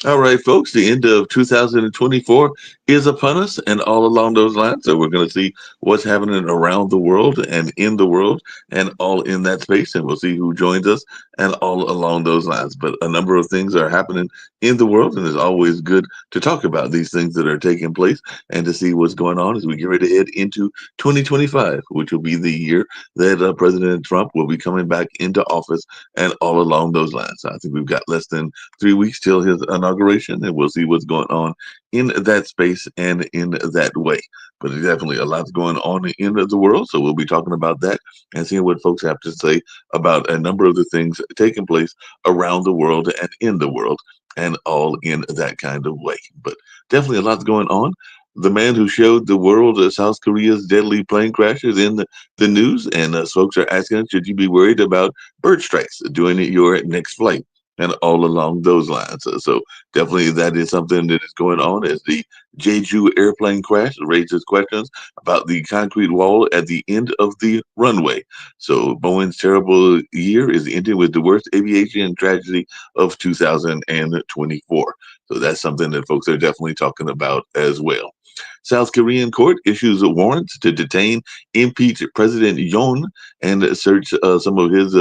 All right, folks, the end of 2024 is upon us, and all along those lines. So, we're going to see what's happening around the world and in the world and all in that space. And we'll see who joins us and all along those lines. But a number of things are happening in the world, and it's always good to talk about these things that are taking place and to see what's going on as we get ready to head into 2025, which will be the year that President Trump will be coming back into office and all along those lines. I think we've got less than 3 weeks till his inauguration, and we'll see what's going on in that space and in that way. But there's definitely a lot going on in the world, so we'll be talking about that and seeing what folks have to say about a number of the things taking place around the world and in the world, and all in that kind of way. But definitely a lot going on. The man who showed the world South Korea's deadly plane crash is in the news, and folks are asking, should you be worried about bird strikes during your next flight? And all along those lines. So definitely that is something that is going on as the Jeju airplane crash raises questions about the concrete wall at the end of the runway. So Boeing's terrible year is ending with the worst aviation tragedy of 2024. So that's something that folks are definitely talking about as well. South Korean court issues warrants to detain impeached President Yoon and search some of his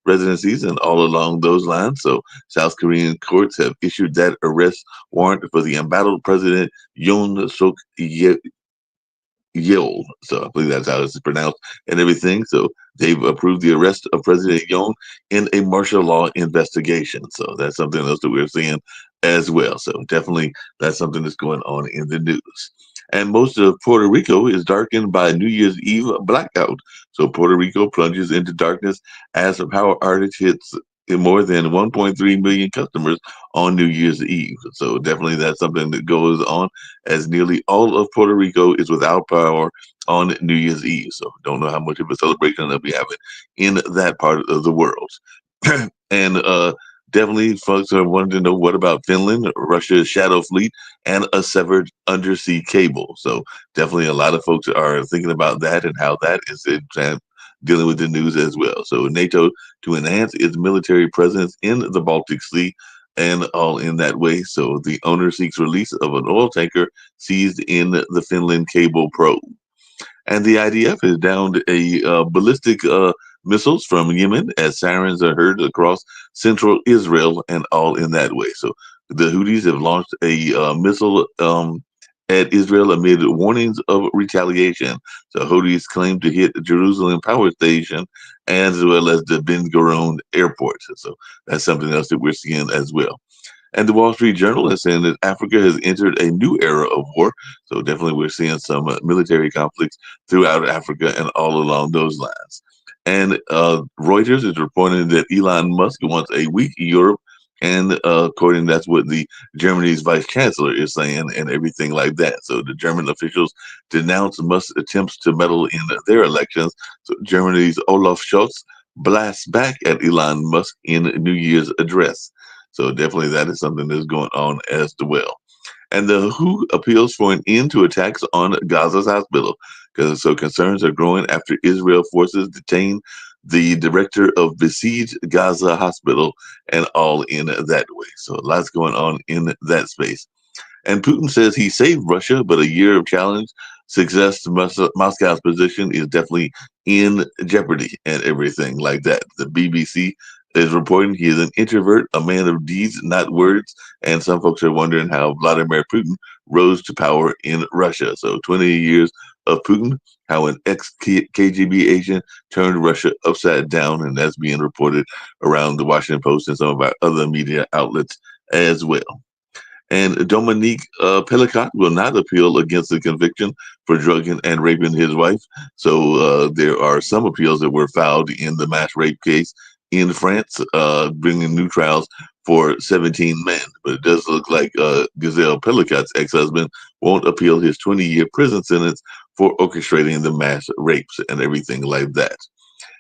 residencies and all along those lines. So South Korean courts have issued that arrest warrant for the embattled President Yoon Suk Yeol. So I believe that's how it's pronounced and everything. So they've approved the arrest of President Yoon in a martial law investigation. So that's something else that we're seeing as well. So definitely that's something that's going on in the news. And most of Puerto Rico is darkened by New Year's Eve blackout. So Puerto Rico plunges into darkness as a power outage hits more than 1.3 million customers on New Year's Eve. So definitely that's something that goes on as nearly all of Puerto Rico is without power on New Year's Eve. So don't know how much of a celebration they'll be having in that part of the world. and definitely folks are wanting to know what about Finland, Russia's shadow fleet, and a severed undersea cable. So definitely a lot of folks are thinking about that and how that is dealing with the news as well. So NATO to enhance its military presence in the Baltic Sea and all in that way. So the owner seeks release of an oil tanker seized in the Finland cable probe. And the IDF has downed a ballistic missiles from Yemen as sirens are heard across central Israel and all in that way. So the Houthis have launched a missile at Israel amid warnings of retaliation. So Houthis claim to hit the Jerusalem power station as well as the Ben Gurion airport. So that's something else that we're seeing as well. And the Wall Street Journal is saying that Africa has entered a new era of war. So definitely we're seeing some military conflicts throughout Africa and all along those lines. And Reuters is reporting that Elon Musk wants a weak Europe. And according, that's what the Germany's vice chancellor is saying, and everything like that. So the German officials denounce Musk's attempts to meddle in their elections. So Germany's Olaf Scholz blasts back at Elon Musk in New Year's address. So definitely that is something that's going on as well. And the WHO appeals for an end to attacks on Gaza's hospital. Because so concerns are growing after Israel forces detain the director of besieged Gaza hospital and all in that way. So lots going on in that space. And Putin says he saved Russia, but a year of challenge success to Moscow's position is definitely in jeopardy and everything like that. The BBC is reporting he is an introvert, a man of deeds, not words. And some folks are wondering how Vladimir Putin rose to power in Russia. So 20 years of Putin, how an ex KGB agent turned Russia upside down. And that's being reported around the Washington Post and some of our other media outlets as well. And Dominique Pelicot will not appeal against the conviction for drugging and raping his wife. So there are some appeals that were filed in the mass rape case in France, bringing new trials for 17 men. But it does look like Gazelle Pelicot's ex-husband won't appeal his 20-year prison sentence for orchestrating the mass rapes and everything like that.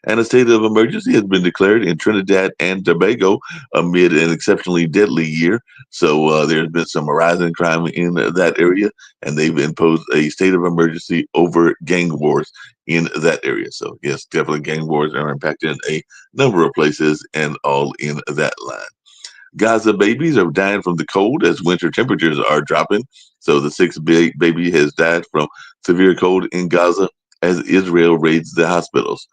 And a state of emergency has been declared in Trinidad and Tobago amid an exceptionally deadly year. So there's been some rising crime in that area, and they've imposed a state of emergency over gang wars in that area. So yes, definitely gang wars are impacting a number of places and all in that line. Gaza babies are dying from the cold as winter temperatures are dropping. So the sixth baby has died from severe cold in Gaza as Israel raids the hospitals.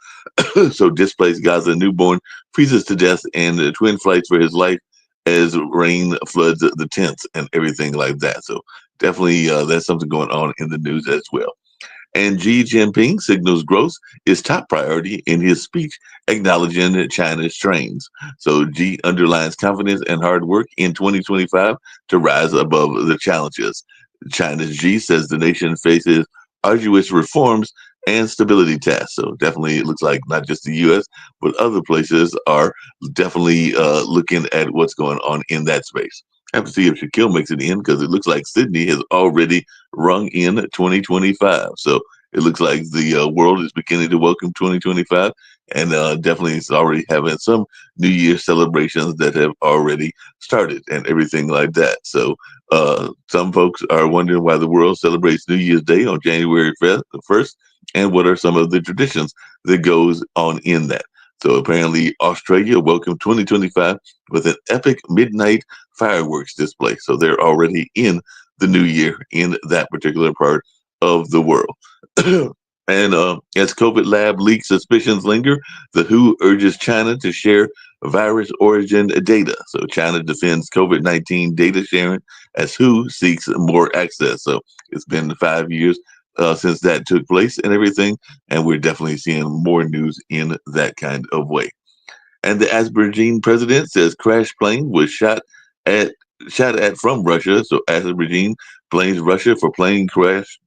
So displaced Gaza newborn freezes to death and twin flights for his life as rain floods the tents and everything like that. So definitely that's something going on in the news as well. And Xi Jinping signals growth is top priority in his speech, acknowledging China's strains. So Xi underlines confidence and hard work in 2025 to rise above the challenges. China's Xi says the nation faces arduous reforms and stability tests. So definitely, it looks like not just the U.S. but other places are definitely looking at what's going on in that space. I have to see if Shaquille makes it in because it looks like Sydney has already rung in 2025. So it looks like the world is beginning to welcome 2025, and definitely it's already having some New Year celebrations that have already started and everything like that. So some folks are wondering why the world celebrates New Year's Day on January 1st, and what are some of the traditions that goes on in that. So apparently Australia welcomed 2025 with an epic midnight fireworks display. So they're already in the new year in that particular part of the world. And as COVID lab leak suspicions linger, the WHO urges China to share virus origin data. So China defends COVID-19 data sharing as WHO seeks more access. So it's been 5 years since that took place and everything, and we're definitely seeing more news in that kind of way. And the Azerbaijan president says crash plane was at shot at from Russia. So Azerbaijan blames Russia for plane crash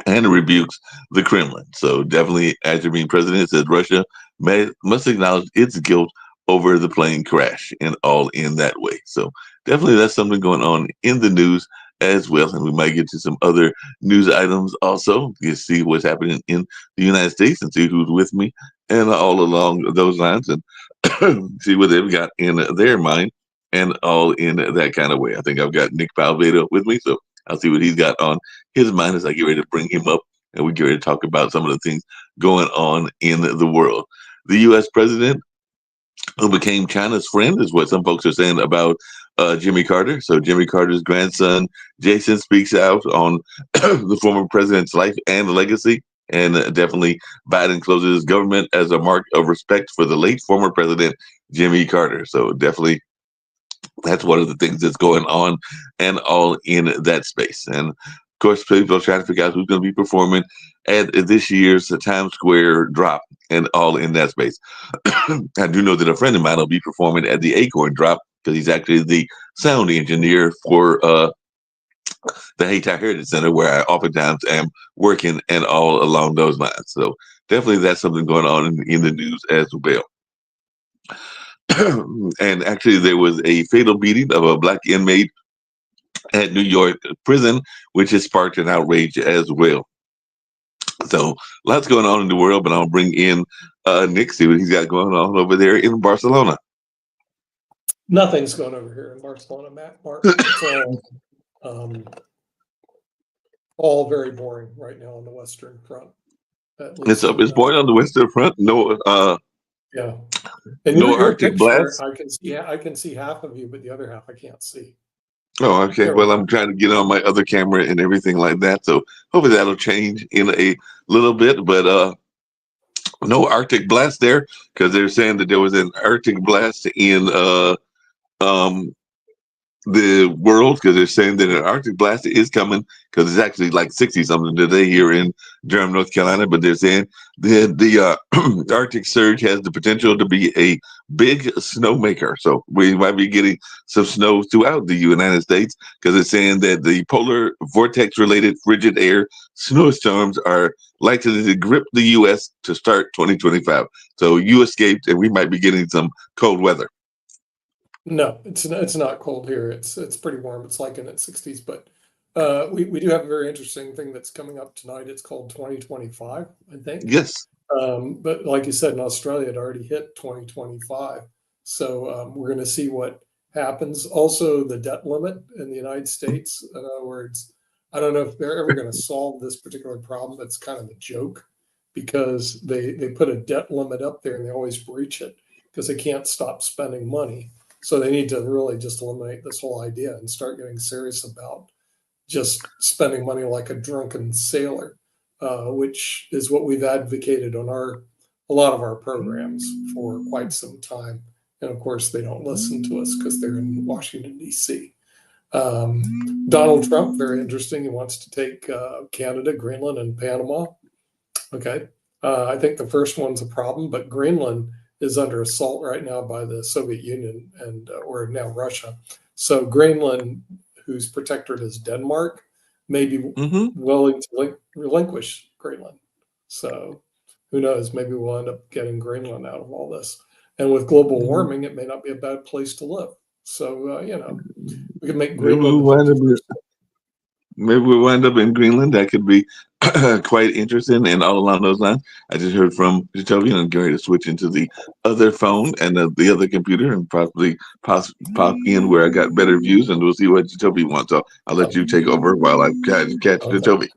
and rebukes the Kremlin. So definitely, Azerbaijan president says Russia must acknowledge its guilt over the plane crash and all in that way. So definitely, that's something going on in the news as well, and we might get to some other news items also. You see what's happening in the United States and see who's with me and all along those lines, and see what they've got in their mind and all in that kind of way. I think I've got Nick Palveda with me, so I'll see what he's got on his mind as I get ready to bring him up and we get ready to talk about some of the things going on in the world. The U.S. president who became China's friend is what some folks are saying about Jimmy Carter. So Jimmy Carter's grandson, Jason, speaks out on the former president's life and legacy. And definitely Biden closes his government as a mark of respect for the late former president, Jimmy Carter. So definitely that's one of the things that's going on and all in that space. And of course, people are trying to figure out who's going to be performing at this year's Times Square drop and all in that space. I do know that a friend of mine will be performing at the Acorn drop because he's actually the sound engineer for the Hayti Heritage Center, where I oftentimes am working and all along those lines. So definitely that's something going on in the news as well. And actually, there was a fatal beating of a black inmate at New York prison, which has sparked an outrage as well. So lots going on in the world, but I'll bring in Nick, see what he's got going on over there in Barcelona. Nothing's going over here in Barcelona, Matt. It's all very boring right now on the Western Front. It's boring on the Western Front. No, yeah, and no your Arctic picture, blast. I can see half of you, but the other half I can't see. Oh, okay. Well, I'm trying to get on my other camera and everything like that. So hopefully that'll change in a little bit. But no Arctic blast there because they're saying that there was an Arctic blast in um the world because they're saying that an Arctic blast is coming because it's actually like 60 something today here in Durham, North Carolina. But they're saying the Arctic surge has the potential to be a big snowmaker. So we might be getting some snow throughout the United States because it's saying that the polar vortex related frigid air snowstorms are likely to grip the U.S. to start 2025. So you escaped and we might be getting some cold weather. No, it's not cold here. It's pretty warm. It's like in its 60s, but we do have a very interesting thing that's coming up tonight. It's called 2025, I think. Yes. But like you said, in Australia, it already hit 2025. So we're going to see what happens. Also, the debt limit in the United States. In other words, I don't know if they're ever going to solve this particular problem. It's kind of a joke because they put a debt limit up there and they always breach it because they can't stop spending money. So they need to really just eliminate this whole idea and start getting serious about just spending money like a drunken sailor, which is what we've advocated on a lot of our programs for quite some time. And of course, they don't listen to us because they're in Washington, D.C. Donald Trump, very interesting. He wants to take Canada, Greenland, and Panama. Okay. I think the first one's a problem, but Greenland is under assault right now by the Soviet Union and or now Russia. So Greenland, whose protectorate is Denmark, may be willing to relinquish Greenland. So who knows? Maybe we'll end up getting Greenland out of all this. And with global warming, it may not be a bad place to live. So we can make Greenland. Maybe we'll wind up in Greenland. That could be quite interesting. And all along those lines, I just heard from Jacoby, and I'm going to switch into the other phone and the other computer and probably pop in where I got better views, and we'll see what Jacoby wants. So I'll let you take over while I catch Jacoby.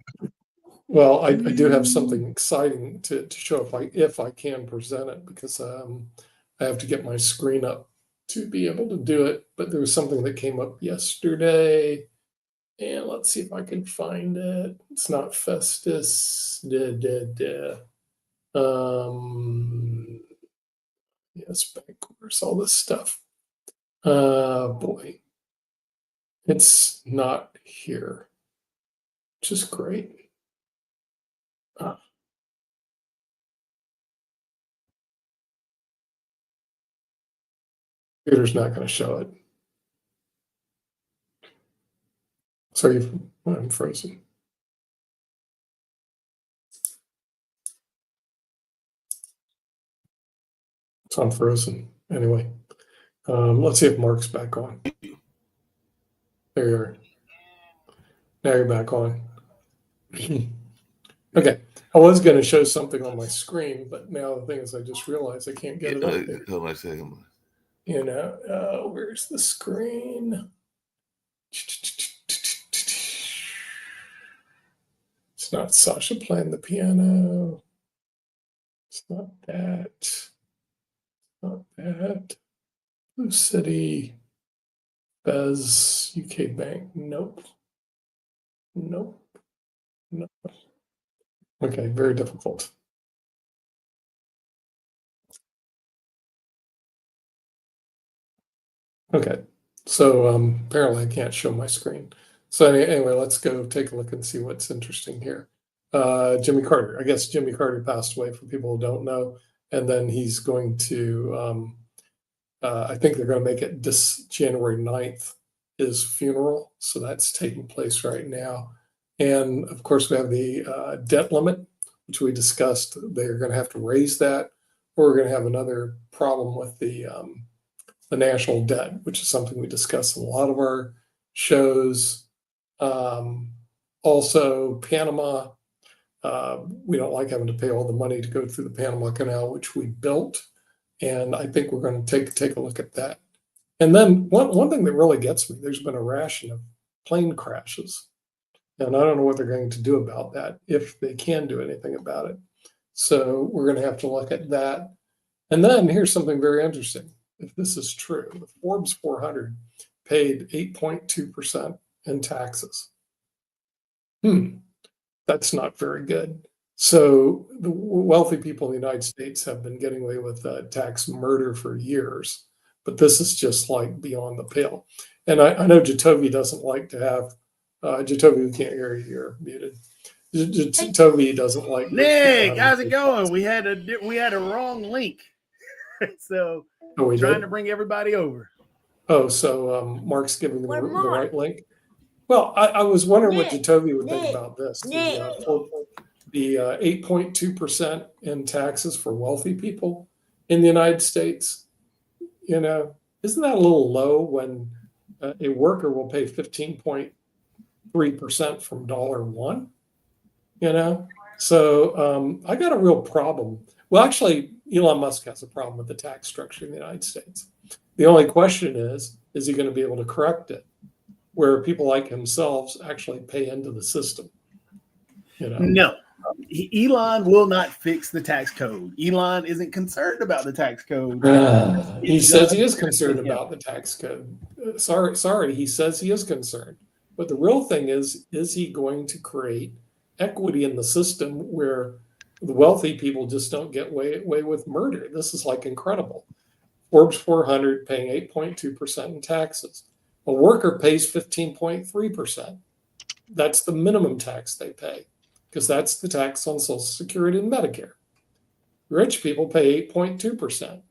Well, I do have something exciting to show if I can present it, because I have to get my screen up to be able to do it. But there was something that came up yesterday. And let's see if I can find it. It's not Festus. Yes, bank. Where's all this stuff? Boy. It's not here, which is great. Computer's not going to show it. Sorry, I'm frozen. So I'm frozen. Anyway, let's see if Mark's back on. There you are. Now you're back on. Okay. I was going to show something on my screen, but now the thing is I just realized I can't get it up there. Hold on a second. Where's the screen? It's not Sasha playing the piano. It's not that. Not that. Blue City. Bez, UK Bank. Nope. Okay, very difficult. Okay, so apparently I can't show my screen. So anyway, let's go take a look and see what's interesting here. Jimmy Carter. I guess Jimmy Carter passed away, for people who don't know. And then he's going to, I think they're going to make it this January 9th, his funeral. So that's taking place right now. And of course, we have the debt limit, which we discussed. They're going to have to raise that, or we're going to have another problem with the national debt, which is something we discuss in a lot of our shows. Also, Panama, we don't like having to pay all the money to go through the Panama Canal, which we built. And I think we're going to take a look at that. And then one thing that really gets me, there's been a ration of plane crashes. And I don't know what they're going to do about that, if they can do anything about it. So we're going to have to look at that. And then here's something very interesting. If this is true, the Forbes 400 paid 8.2% in taxes. That's not very good. So the wealthy people in the United States have been getting away with tax murder for years, but this is just like beyond the pale. And I know Jacoby doesn't like to have, Jacoby, we can't hear you, you're muted. Jacoby doesn't like. Nick, how's it going? We had a wrong link. So trying to bring everybody over. Oh, so Mark's giving the right link. Well, I was wondering what Jacoby would think about this. The 8.2% in taxes for wealthy people in the United States. Isn't that a little low when a worker will pay 15.3% from $1? So I got a real problem. Well, actually, Elon Musk has a problem with the tax structure in the United States. The only question is he going to be able to correct it, where people like themselves actually pay into the system? No. Elon will not fix the tax code. Elon isn't concerned about the tax code. He says he is concerned about the tax code. Sorry, he says he is concerned. But the real thing is he going to create equity in the system where the wealthy people just don't get away with murder? This is like incredible. Forbes 400 paying 8.2% in taxes. A worker pays 15.3%. That's the minimum tax they pay, because that's the tax on Social Security and Medicare. Rich people pay 8.2%.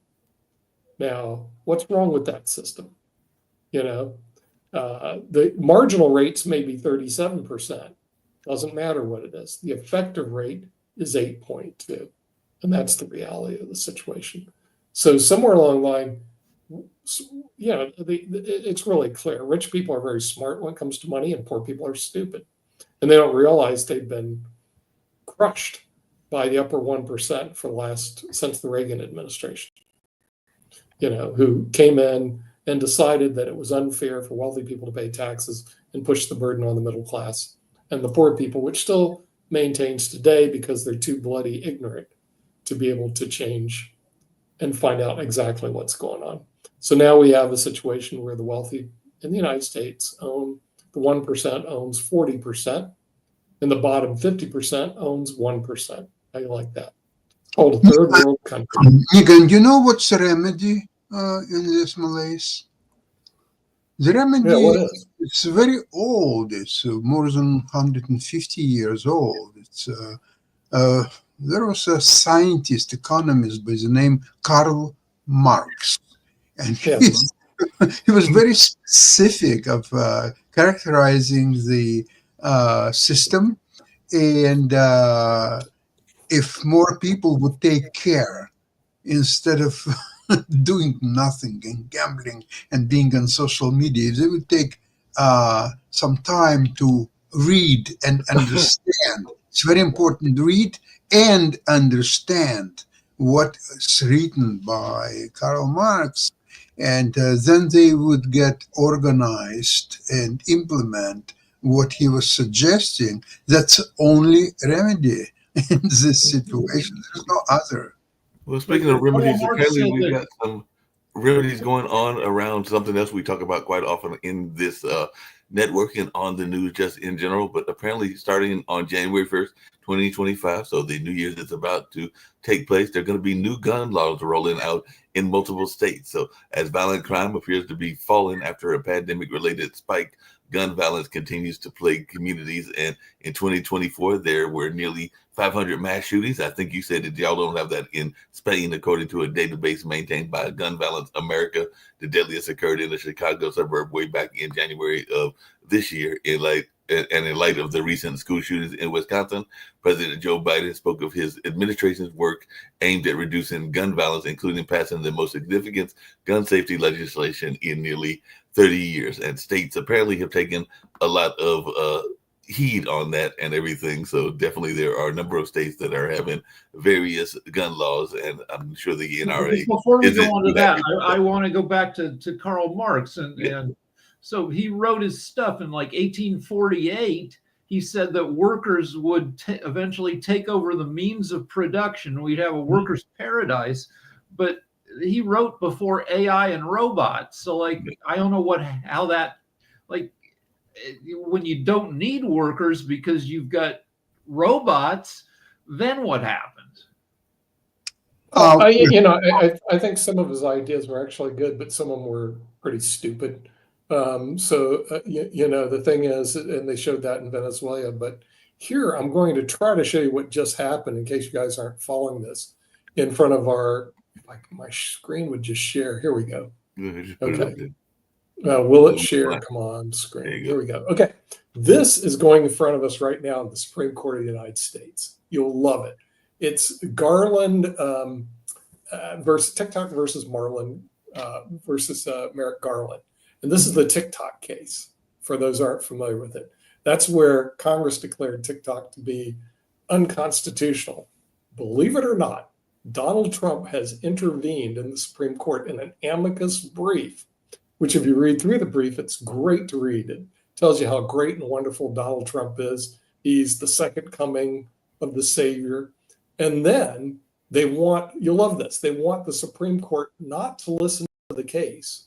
Now, what's wrong with that system? The marginal rates may be 37%. Doesn't matter what it is. The effective rate is 8.2. And that's the reality of the situation. So somewhere along the line, it's really clear. Rich people are very smart when it comes to money, and poor people are stupid. And they don't realize they've been crushed by the upper 1% since the Reagan administration, who came in and decided that it was unfair for wealthy people to pay taxes and push the burden on the middle class and the poor people, which still maintains today because they're too bloody ignorant to be able to change and find out exactly what's going on. So now we have a situation where the wealthy in the United States the 1% owns 40%, and the bottom 50% owns 1%. How you like that? Called a third world country. Megan, do you know what's the remedy in this malaise? The remedy it's very old. It's more than 150 years old. It's there was a scientist, economist by the name Karl Marx, and he was very specific of characterizing the system, and if more people would take care instead of doing nothing and gambling and being on social media, they would take some time to read and understand. It's very important to read and understand what is written by Karl Marx, and then they would get organized and implement what he was suggesting. That's the only remedy in this situation. There's no other. Well, speaking of remedies, apparently we've got some remedies going on around something else we talk about quite often in this network and on the news just in general, but apparently starting on January 1st, 2025, so the New Year's is about to take place, there are going to be new gun laws rolling out in multiple states. So as violent crime appears to be falling after a pandemic-related spike, gun violence continues to plague communities. And in 2024, there were nearly 500 mass shootings. I think you said that y'all don't have that in Spain, according to a database maintained by Gun Violence America. The deadliest occurred in the Chicago suburb way back in January of this year. In light of the recent school shootings in Wisconsin, President Joe Biden spoke of his administration's work aimed at reducing gun violence, including passing the most significant gun safety legislation in nearly 30 years. And states apparently have taken a lot of heed on that and everything. So definitely there are a number of states that are having various gun laws, and I'm sure the NRA. Before we go on to that, I want to go back to Karl Marx. And so he wrote his stuff in like 1848. He said that workers would eventually take over the means of production. We'd have a workers' paradise. But he wrote before AI and robots. So like, I don't know how that, like, when you don't need workers because you've got robots, then what happens? I think some of his ideas were actually good, but some of them were pretty stupid. The thing is, and they showed that in Venezuela, but here I'm going to try to show you what just happened in case you guys aren't following this in front of my screen would just share. Here we go. Okay. Will it share? Come on, screen. Here we go. Okay. This is going in front of us right now in the Supreme Court of the United States. You'll love it. It's Garland versus TikTok versus Marlin versus Merrick Garland. And this is the TikTok case, for those who aren't familiar with it. That's where Congress declared TikTok to be unconstitutional. Believe it or not, Donald Trump has intervened in the Supreme Court in an amicus brief, which if you read through the brief, it's great to read. It tells you how great and wonderful Donald Trump is. He's the second coming of the savior. And then you'll love this, they want the Supreme Court not to listen to the case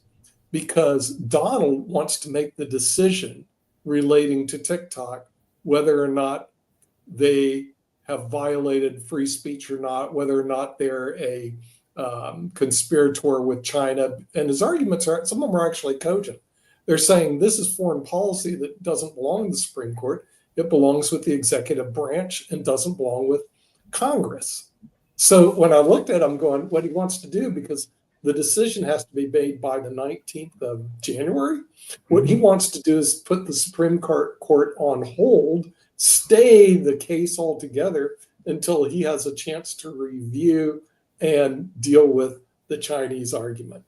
because Donald wants to make the decision relating to TikTok, whether or not they have violated free speech or not, whether or not they're a conspirator with China. And his arguments some of them are actually cogent. They're saying this is foreign policy that doesn't belong in the Supreme Court. It belongs with the executive branch and doesn't belong with Congress. So when I looked at him going, what he wants to do, because the decision has to be made by the 19th of January, what he wants to do is put the Supreme Court on hold, stay the case altogether until he has a chance to review and deal with the Chinese argument.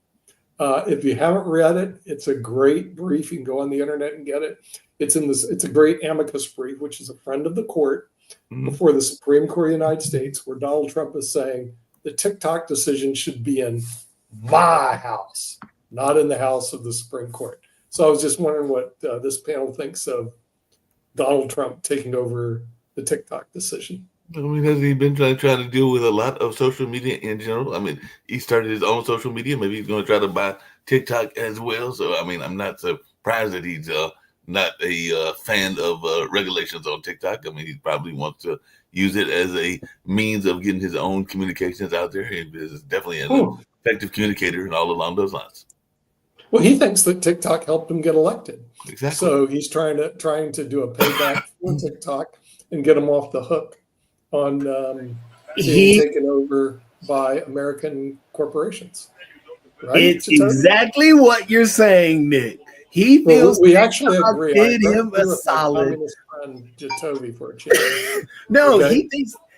If you haven't read it, it's a great brief. You can go on the internet and get it. It's a great amicus brief, which is a friend of the court before the Supreme Court of the United States, where Donald Trump is saying the TikTok decision should be in my house, not in the house of the Supreme Court. So I was just wondering what this panel thinks of Donald Trump taking over the TikTok decision. I mean, hasn't he been trying to deal with a lot of social media in general? I mean, he started his own social media. Maybe he's going to try to buy TikTok as well. So, I mean, I'm not surprised that he's not a fan of regulations on TikTok. I mean, he probably wants to use it as a means of getting his own communications out there. He is definitely an effective communicator and all along those lines. Well, he thinks that TikTok helped him get elected. Exactly. So he's trying to do a payback for TikTok and get him off the hook on being taken over by American corporations. Right? It's exactly what you're saying, Nick. He feels we actually agree. Did him a solid. Jacoby for a change. No, okay?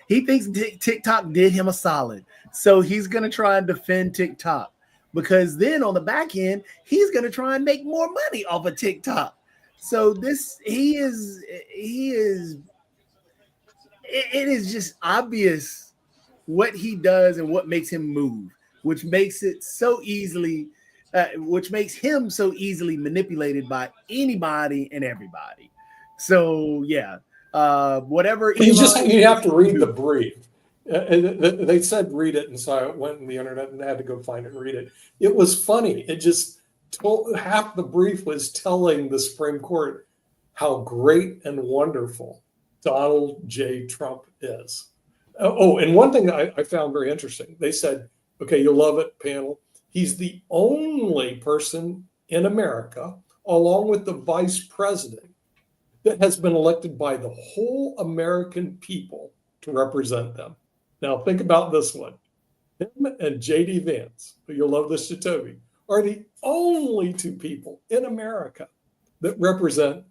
he thinks TikTok did him a solid. So he's gonna try and defend TikTok, because then on the back end, he's gonna try and make more money off of TikTok. So it is just obvious what he does and what makes him move, which makes him so easily manipulated by anybody and everybody. So yeah, whatever. You have to read the brief. They said read it, and so I went on the internet and had to go find it and read it. It was funny. It just half the brief was telling the Supreme Court how great and wonderful Donald J. Trump is. Oh, and one thing I found very interesting, they said, okay, you'll love it, panel. He's the only person in America, along with the vice president, that has been elected by the whole American people to represent them. Now, think about this one. Him and J.D. Vance, who you'll love this, Jacoby, are the only two people in America that represent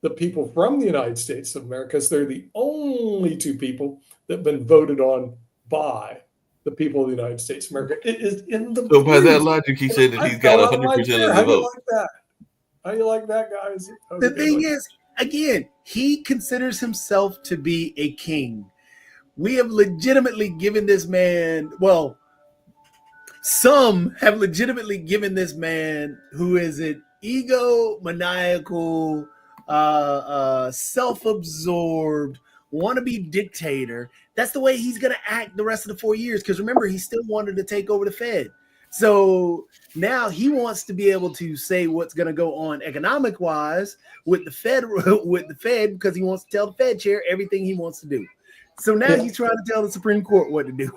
the people from the United States of America. So they're the only two people that have been voted on by the people of the United States of America. It is in the So by that logic, he said that he's got 100% of the vote. How do you like that, guys? The thing is, again, he considers himself to be a king. We have legitimately given this man, well, some have legitimately given this man, who is an egomaniacal, self-absorbed, wannabe dictator. That's the way he's going to act the rest of the 4 years. Because remember, he still wanted to take over the Fed. So now he wants to be able to say what's going to go on economic wise with the Fed, because he wants to tell the Fed chair everything he wants to do. So now he's trying to tell the Supreme Court what to do.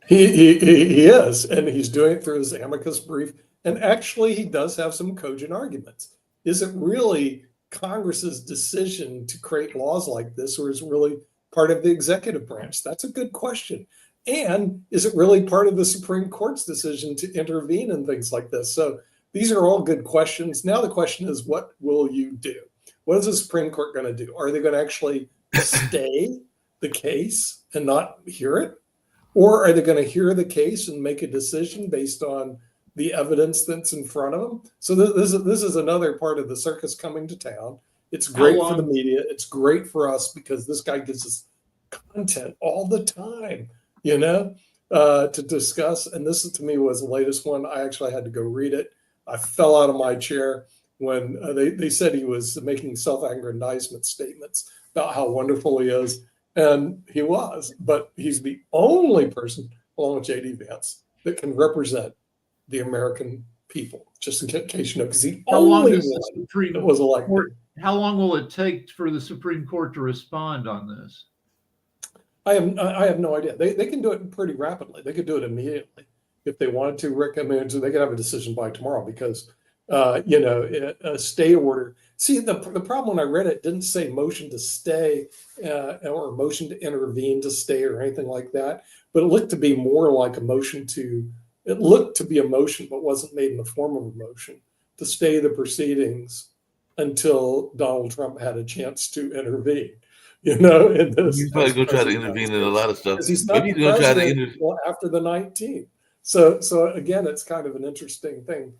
He is, and he's doing it through his amicus brief. And actually, he does have some cogent arguments. Is it really Congress's decision to create laws like this, or is it really part of the executive branch? That's a good question. And is it really part of the Supreme Court's decision to intervene in things like this? So these are all good questions. Now the question is, what will you do? What is the Supreme Court going to do? Are they going to actually stay the case and not hear it? Or are they going to hear the case and make a decision based on the evidence that's in front of them? So this is another part of the circus coming to town. It's great for the media. It's great for us because this guy gives us content all the time, to discuss. And this, to me, was the latest one. I actually had to go read it. I fell out of my chair when they said he was making self-aggrandizement statements about how wonderful he is. And he was, but he's the only person, along with J.D. Vance, that can represent the American people, just in case you know, because the only one that was elected. How long will it take for the Supreme Court to respond on this? I have no idea. They can do it pretty rapidly. They could do it immediately if they wanted to. Rick, I mean, so they could have a decision by tomorrow because, a stay order. See, the problem when I read it didn't say motion to stay or motion to intervene to stay or anything like that, but it looked to be more like a motion to. It looked to be a motion, but wasn't made in the form of a motion to stay the proceedings until Donald Trump had a chance to intervene. In this. He's probably going to try to intervene in a lot of stuff. He's not Maybe he's going to try to intervene after the 19th. So again, it's kind of an interesting thing.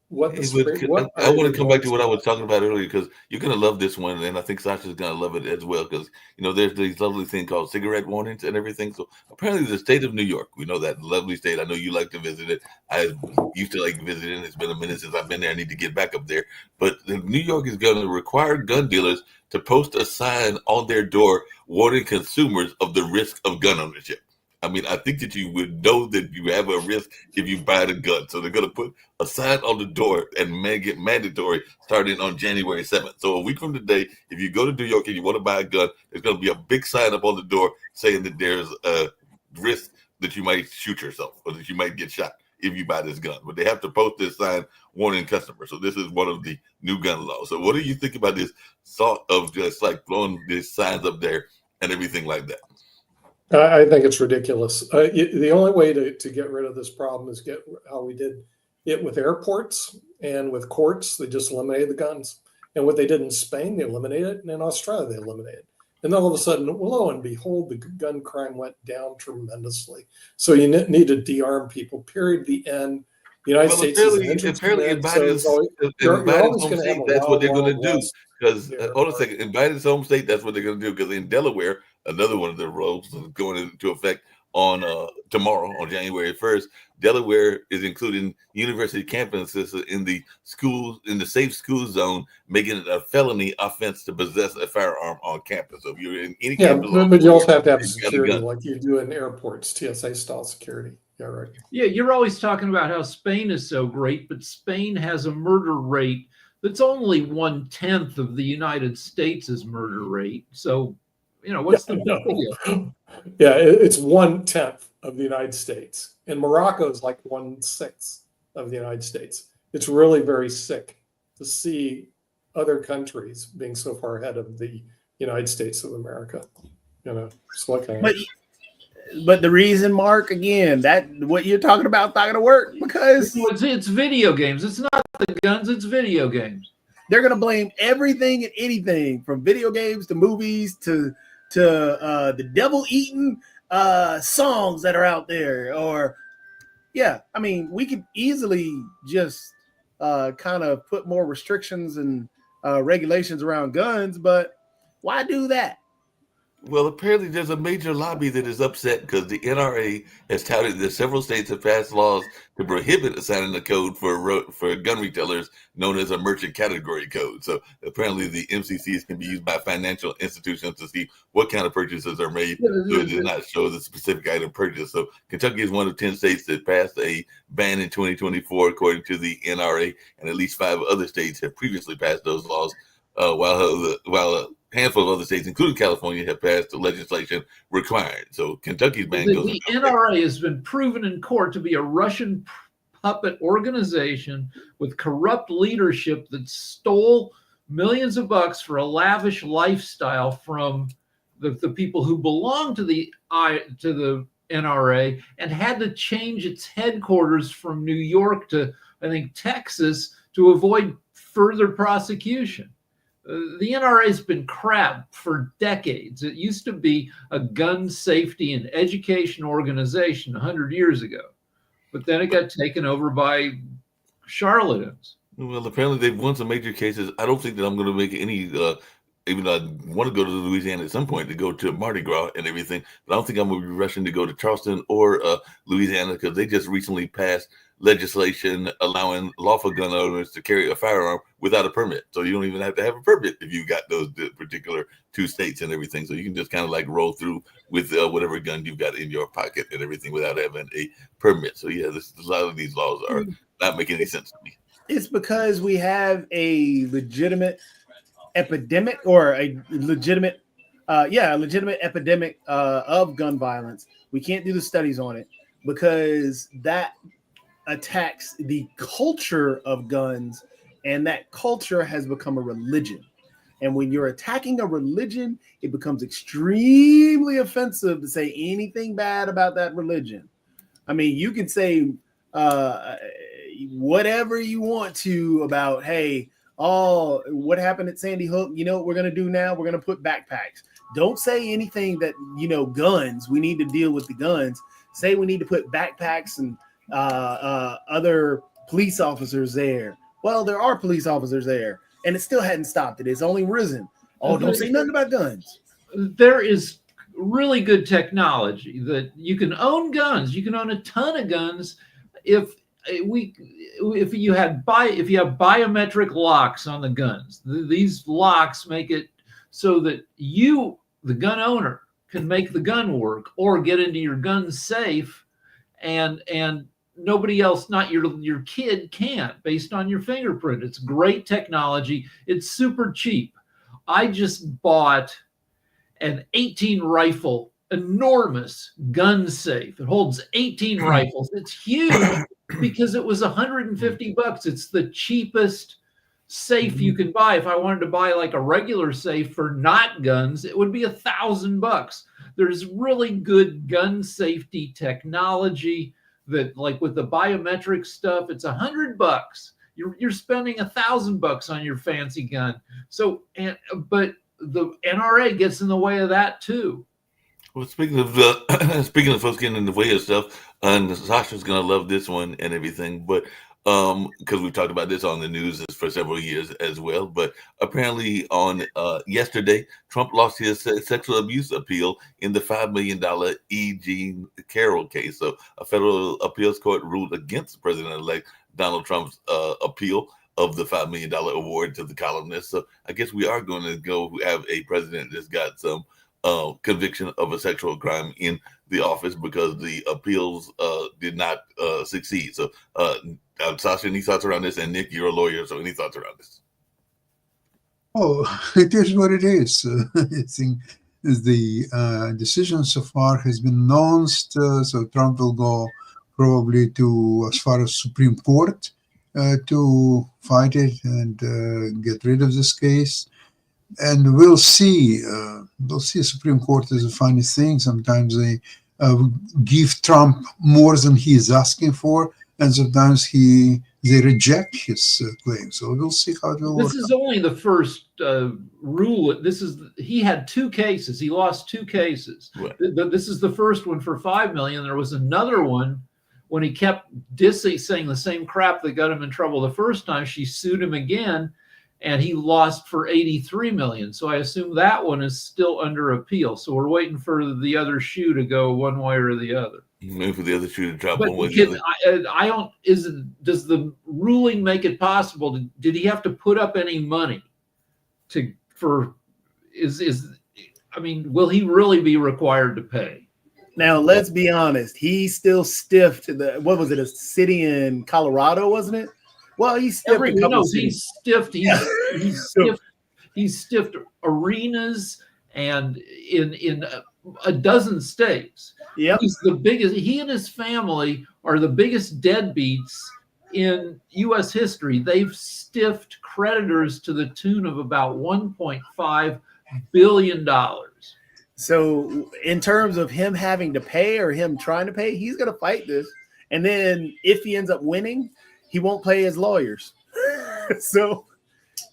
I want to come back to what I was talking about earlier because you're going to love this one, and I think Sasha's going to love it as well because there's these lovely thing called cigarette warnings and everything. So apparently, the state of New York, we know that lovely state. I know you like to visit it. I used to like visiting. It's been a minute since I've been there. I need to get back up there. But New York is going to require gun dealers to post a sign on their door warning consumers of the risk of gun ownership. I mean, I think that you would know that you have a risk if you buy the gun. So they're going to put a sign on the door and get mandatory starting on January 7th. So a week from today, if you go to New York and you want to buy a gun, there's going to be a big sign up on the door saying that there's a risk that you might shoot yourself or that you might get shot if you buy this gun. But they have to post this sign warning customers. So this is one of the new gun laws. So what do you think about this thought of just like throwing these signs up there and everything like that? I think it's ridiculous. The only way to get rid of this problem is get how we did it with airports and with courts. They just eliminated the guns. And what they did in Spain, they eliminated it. And in Australia, they eliminated it. And then all of a sudden, lo and behold, the gun crime went down tremendously. So you need to de-arm people, period, the end. The United States is an entrance command, so you're always going to have that's what they're going to do. Because Yeah. hold on a second, in Biden's home state, that's what they're going to do. Because in Delaware, another one of the rules is going into effect on tomorrow, on January 1st. Delaware is including university campuses in the schools, in the safe school zone, making it a felony offense to possess a firearm on campus. So if you're in any campus, but you also have to have security like you do in airports, TSA style security. Yeah, right. Yeah, you're always talking about how Spain is so great, but Spain has a murder rate that's only 1/10 of the United States' murder rate. So, what's the big deal? Yeah, it's 1/10 of the United States, and Morocco is like 1/6 of the United States. It's really very sick to see other countries being so far ahead of the United States of America. It's like But the reason, Mark, again, that what you're talking about is not going to work because it's video games. It's not the guns, it's video games. They're going to blame everything and anything from video games to movies to the devil-eating songs that are out there. Or, I mean, we could easily just kind of put more restrictions and regulations around guns, but why do that? Well, apparently there's a major lobby that is upset because the NRA has touted that several states have passed laws to prohibit assigning a code for gun retailers known as a merchant category code. So apparently the MCCs can be used by financial institutions to see what kind of purchases are made, so it does not show the specific item purchased. So Kentucky is one of 10 states that passed a ban in 2024, according to the NRA, and at least 5 other states have previously passed those laws, while a handful of other states, including California, have passed the legislation required. So Kentucky's ban goes. The NRA has been proven in court to be a Russian puppet organization with corrupt leadership that stole millions of bucks for a lavish lifestyle from the people who belong to the NRA and had to change its headquarters from New York to, I think, Texas to avoid further prosecution. The NRA has been crap for decades. It used to be a gun safety and education organization 100 years ago, but then it got taken over by charlatans. Well, apparently they've won some major cases. I don't think that I'm going to make any, even though I want to go to Louisiana at some point to go to Mardi Gras and everything, but I don't think I'm going to be rushing to go to Charleston or Louisiana because they just recently passed legislation allowing lawful gun owners to carry a firearm without a permit. So you don't even have to have a permit if you got those particular 2 states and everything. So you can just kind of like roll through with whatever gun you've got in your pocket and everything without having a permit. So yeah, a lot of these laws are not making any sense to me. It's because we have a legitimate epidemic or a legitimate epidemic of gun violence. We can't do the studies on it because that attacks the culture of guns, and that culture has become a religion. And when you're attacking a religion, it becomes extremely offensive to say anything bad about that religion. I mean, you can say whatever you want to about, hey, oh, what happened at Sandy Hook? You know what we're going to do now? We're going to put backpacks. Don't say anything that, guns. We need to deal with the guns. Say we need to put backpacks and other police officers there. Well, there are police officers there, and it still hadn't stopped it. It's only risen. Oh, don't say nothing about guns. There is really good technology that you can own guns. You can own a ton of guns if you have biometric locks on the guns. These locks make it so that you, the gun owner, can make the gun work or get into your gun safe, and nobody else, not your kid, can't, based on your fingerprint. It's great technology. It's super cheap. I just bought an 18 rifle, enormous gun safe. It holds 18 rifles. It's huge because it was $150. It's the cheapest safe you can buy. If I wanted to buy like a regular safe for not guns, it would be $1,000. There's really good gun safety technology that, like with the biometric stuff, it's $100. You're spending $1,000 on your fancy gun. So, but the NRA gets in the way of that too. Well, speaking of folks getting in the way of stuff, and Sasha's gonna love this one and everything, but because we've talked about this on the news for several years as well. But apparently on yesterday, Trump lost his sexual abuse appeal in the $5 million E. Jean Carroll case. So a federal appeals court ruled against President-elect Donald Trump's appeal of the $5 million award to the columnist. So I guess we are going to go have a president that's got some conviction of a sexual crime in the office because the appeals did not succeed. So Sasha, any thoughts around this? And Nick, you're a lawyer, so any thoughts around this? Oh, it is what it is. I think the decision so far has been announced, so Trump will go probably to as far as Supreme Court to fight it and get rid of this case. And we'll see. Supreme Court is a funny thing. Sometimes they give Trump more than he is asking for, and sometimes they reject his claim. So we'll see how it will work. This is only the first rule. He had 2 cases. He lost 2 cases. Right. This is the first one for $5 million. There was another one when he kept saying the same crap that got him in trouble the first time. She sued him again, and he lost for $83 million. So I assume that one is still under appeal. So we're waiting for the other shoe to go one way or the other. Maybe for the other shoe to drop But one way. does the ruling make it possible? Did he have to put up any money will he really be required to pay? Now, let's be honest. He's still stiff to what was it, a city in Colorado, wasn't it? Well, he's stiff. He's stiffed. He's stiffed arenas and in a dozen states. Yep. He's the biggest. He and his family are the biggest deadbeats in U.S. history. They've stiffed creditors to the tune of about $1.5 billion. So in terms of him having to pay or him trying to pay, he's going to fight this. And then if he ends up winning, he won't pay his lawyers. So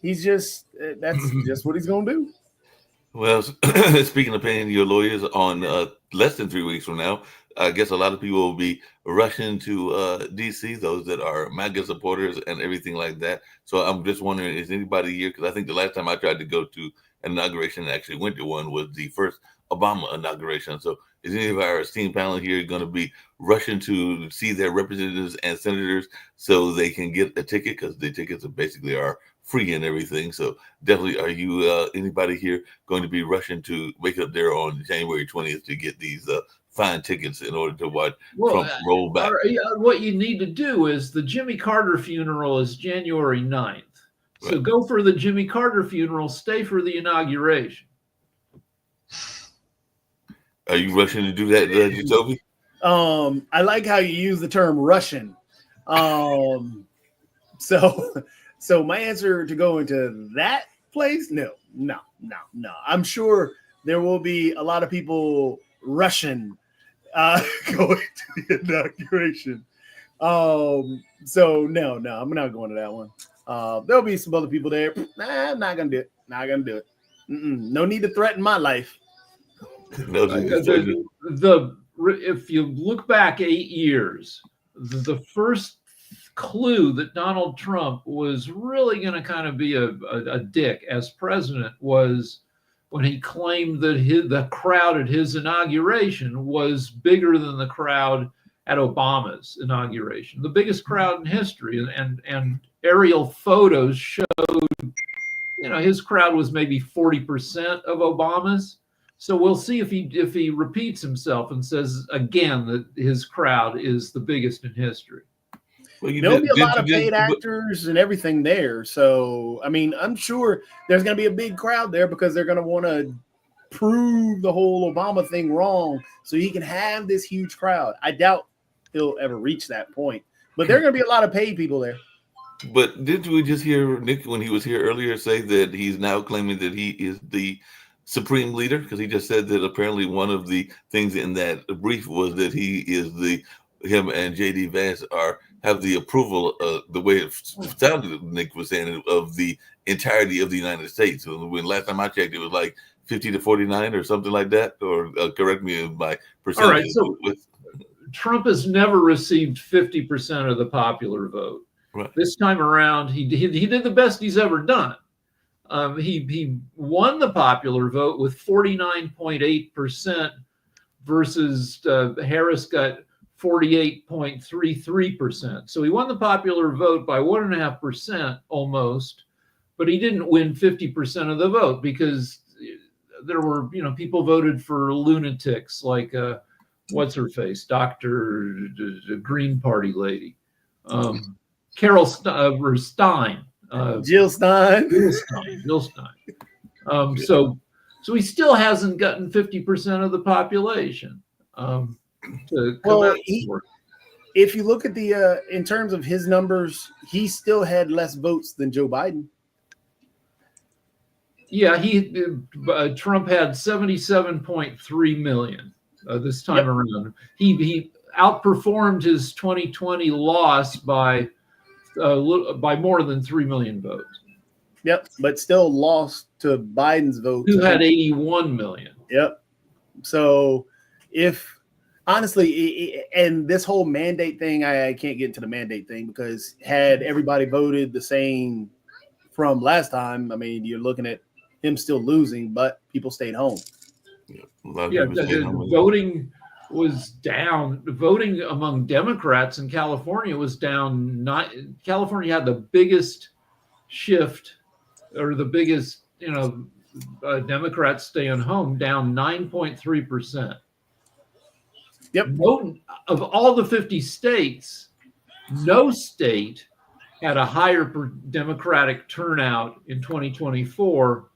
that's just what he's going to do. Well, speaking of paying your lawyers on less than 3 weeks from now, I guess a lot of people will be rushing to D.C., those that are MAGA supporters and everything like that. So I'm just wondering, is anybody here? Because I think the last time I tried to go to inauguration and actually went to one was the first Obama inauguration. So is any of our esteemed panel here going to be rushing to see their representatives and senators so they can get a ticket? Because the tickets basically are free and everything. So definitely, are you anybody here going to be rushing to wake up there on January 20th to get these fine tickets in order to watch Trump roll back? What you need to do is the Jimmy Carter funeral is January 9th. So Right. go for the Jimmy Carter funeral, stay for the inauguration. Are you rushing to do that, Jacoby? I like how you use the term Russian. So my answer to go into that place, no. I'm sure there will be a lot of people Russian going to the inauguration. So no, I'm not going to that one. There'll be some other people there. I'm not gonna do it. No need to threaten my life. No, If you look back 8 years, the first clue that Donald Trump was really going to kind of be a dick as president was when he claimed that the crowd at his inauguration was bigger than the crowd at Obama's inauguration, the biggest crowd in history. And aerial photos showed, his crowd was maybe 40% of Obama's. So we'll see if he repeats himself and says again that his crowd is the biggest in history. Well, there'll be a lot of paid actors and everything there. So, I mean, I'm sure there's going to be a big crowd there because they're going to want to prove the whole Obama thing wrong so he can have this huge crowd. I doubt he'll ever reach that point, but there are going to be a lot of paid people there. But didn't we just hear Nick, when he was here earlier, say that he's now claiming that he is the supreme leader? Because he just said that apparently one of the things in that brief was that him and J.D. Vance have the approval, the way it sounded, Nick was saying, of the entirety of the United States. So when last time I checked, it was like 50 to 49 or something like that, or correct me if my percentage. All right, so Trump has never received 50% of the popular vote. Right. This time around, he did the best he's ever done. He won the popular vote with 49.8% versus Harris got 48.33%. So he won the popular vote by 1.5% almost, but he didn't win 50% of the vote because there were, people voted for lunatics like what's her face, Dr. Green Party lady, Carol Stein. Jill Stein. Jill Stein. So he still hasn't gotten 50% of the population. If you look at the in terms of his numbers, he still had less votes than Joe Biden. Yeah, Trump had 77.3 million this time around. He outperformed his 2020 loss by more than 3 million votes. Yep, but still lost to Biden's vote. Who had 81 million. Yep. So honestly, and this whole mandate thing, I can't get into the mandate thing because had everybody voted the same from last time, I mean, you're looking at him still losing, but people stayed home. Voting was down. Voting among Democrats in California was down. California had the biggest shift, or the biggest, Democrats staying home, down 9.3%. Yep. Of all the 50 states, no state had a higher Democratic turnout in 2024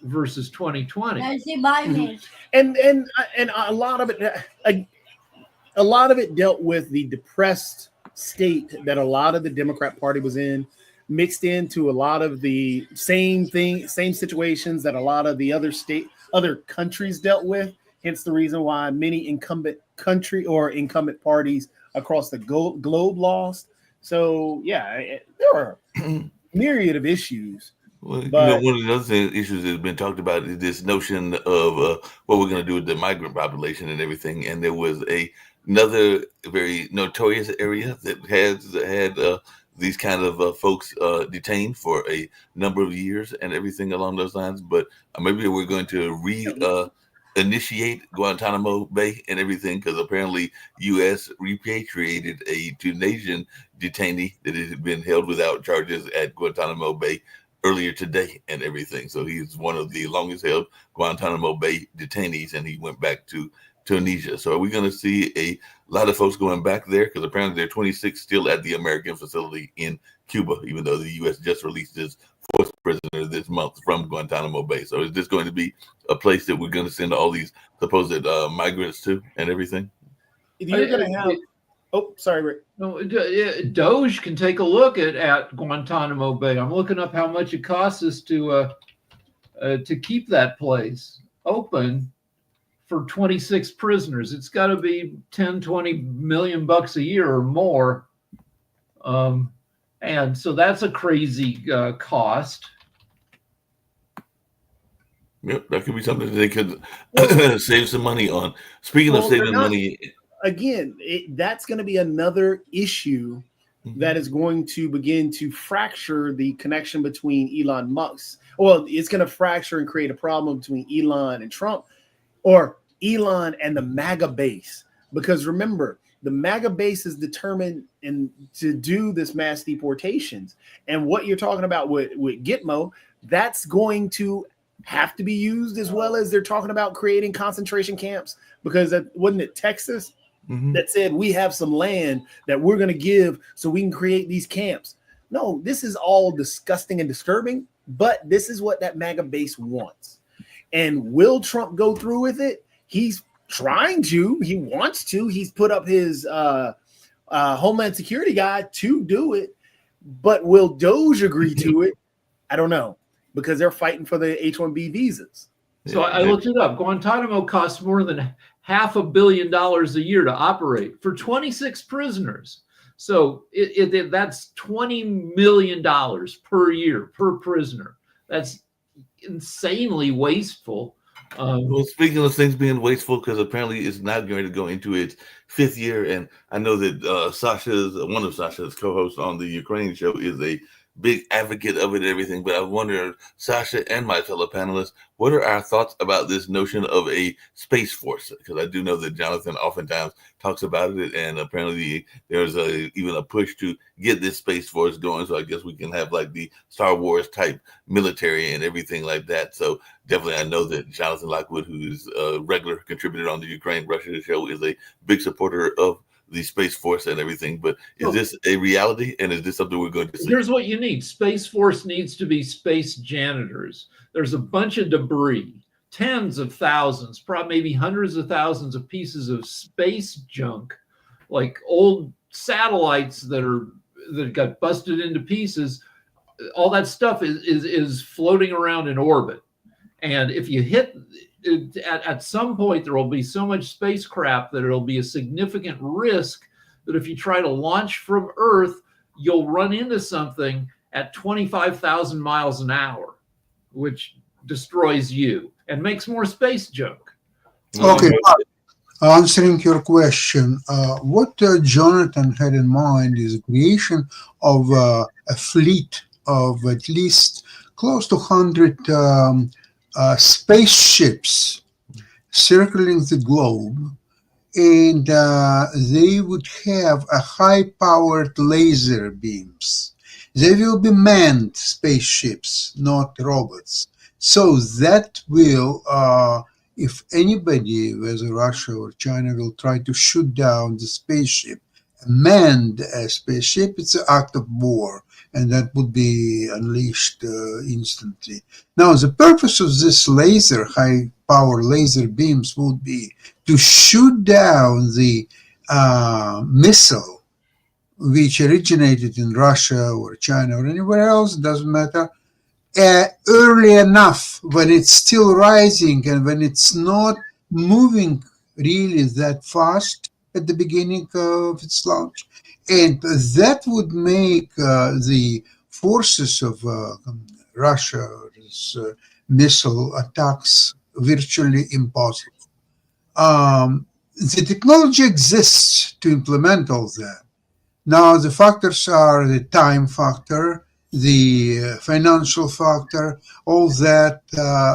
versus 2020. And a lot of it dealt with the depressed state that a lot of the Democrat Party was in, mixed into a lot of the same situations that a lot of the other countries dealt with. Hence the reason why many incumbent parties across the globe lost. So yeah, there are myriad of issues. Well, one of the other issues that has been talked about is this notion of what we're going to do with the migrant population and everything. And there was another very notorious area that had these kind of folks detained for a number of years and everything along those lines. But maybe we're going to initiate Guantanamo Bay and everything, because apparently U.S. repatriated a Tunisian detainee that had been held without charges at Guantanamo Bay earlier today and everything. So he's one of the longest held Guantanamo Bay detainees, and he went back to Tunisia. So are we going to see a lot of folks going back there? Because apparently there are 26 still at the American facility in Cuba, even though the U.S. just released its fourth prisoner this month from Guantanamo Bay. So is this going to be a place that we're going to send all these supposed migrants to and everything? You're going to have. Oh, sorry, Rick. No, Doge can take a look at Guantanamo Bay. I'm looking up how much it costs us to keep that place open for 26 prisoners. It's got to be 10, 20 million bucks a year or more. And so that's a crazy cost. Yep, that could be something that they could save some money on. Speaking of saving money, again, that's going to be another issue that is going to begin to fracture the connection between Elon Musk. Well, it's going to fracture and create a problem between Elon and Trump, or Elon and the MAGA base. Because remember, the MAGA base is determined to do this mass deportations. And what you're talking about with Gitmo, that's going to have to be used, as well as they're talking about creating concentration camps, because wasn't it Texas that said we have some land that we're going to give so we can create these camps? No, this is all disgusting and disturbing, but this is what that MAGA base wants. And will Trump go through with it? He's trying to. He wants to. He's put up his Homeland Security guy to do it. But will Doge agree to it? I don't know, because they're fighting for the H-1B visas. So I looked it up. Guantanamo costs more than $500 million a year to operate for 26 prisoners. So that's $20 million per year per prisoner. That's insanely wasteful. Well, speaking of things being wasteful, because apparently it's not going to go into its fifth year, and I know that one of Sasha's co-hosts on the Ukraine show is a big advocate of it and everything, but I wonder, Sasha and my fellow panelists, what are our thoughts about this notion of a space force? Because I do know that Jonathan oftentimes talks about it, and apparently there's even a push to get this space force going, so I guess we can have like the Star Wars type military and everything like that. So definitely I know that Jonathan Lockwood, who's a regular contributor on the Ukraine-Russia show, is a big supporter of the Space Force and everything. But is this a reality, and is this something we're going to see? Here's what you need. Space Force needs to be space janitors. There's a bunch of debris, tens of thousands, probably maybe hundreds of thousands of pieces of space junk, like old satellites that got busted into pieces. All that stuff is floating around in orbit. And if you hit at some point, there will be so much spacecraft that it'll be a significant risk that if you try to launch from Earth, you'll run into something at 25,000 miles an hour, which destroys you and makes more space junk. Okay, answering your question, what Jonathan had in mind is the creation of a fleet of at least close to 100 spaceships circling the globe, and they would have a high-powered laser beams. They will be manned spaceships, not robots. So that will, if anybody, whether Russia or China, will try to shoot down the spaceship, manned a spaceship, it's an act of war, and that would be unleashed instantly. Now, the purpose of this laser, high-power laser beams, would be to shoot down the missile, which originated in Russia or China or anywhere else, doesn't matter, early enough when it's still rising and when it's not moving really that fast at the beginning of its launch. And that would make the forces of Russia's missile attacks virtually impossible. The technology exists to implement all that. Now, the factors are the time factor, the financial factor, all that,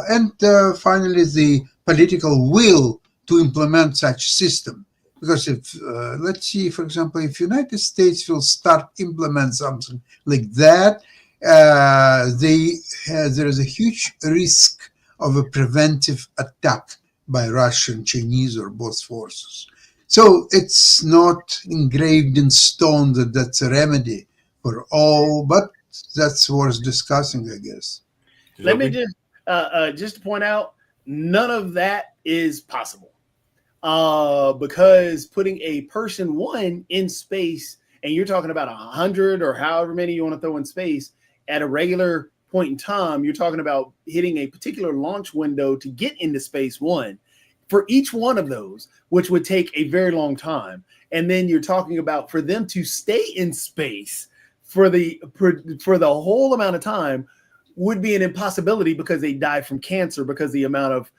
and finally the political will to implement such system. Because if, let's see, for example, if United States will start implement something like that, there is a huge risk of a preventive attack by Russian, Chinese, or both forces. So it's not engraved in stone that that's a remedy for all, but that's worth discussing, I guess. Let me just point out, none of that is possible. Because putting a person one in space, and you're talking about 100 or however many you want to throw in space at a regular point in time, you're talking about hitting a particular launch window to get into space one for each one of those, which would take a very long time. And then you're talking about for them to stay in space for the whole amount of time would be an impossibility because they die from cancer because the amount of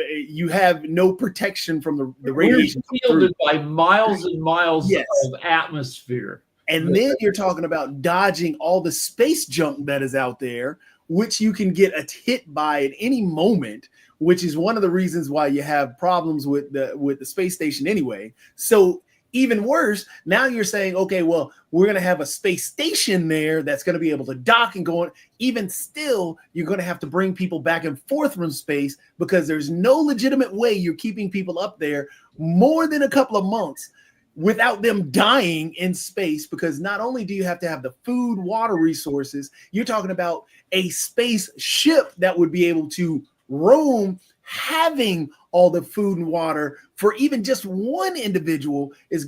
you have no protection from the radiation. We're shielded by miles and miles Yes. of atmosphere. And then you're talking about dodging all the space junk that is out there, which you can get hit by at any moment, which is one of the reasons why you have problems with the space station anyway. So even worse, now you're saying, okay, well, we're going to have a space station there that's going to be able to dock and go on. Even still, you're going to have to bring people back and forth from space because there's no legitimate way you're keeping people up there more than a couple of months without them dying in space, because not only do you have to have the food, water resources, you're talking about a space ship that would be able to roam, having all the food and water for even just one individual is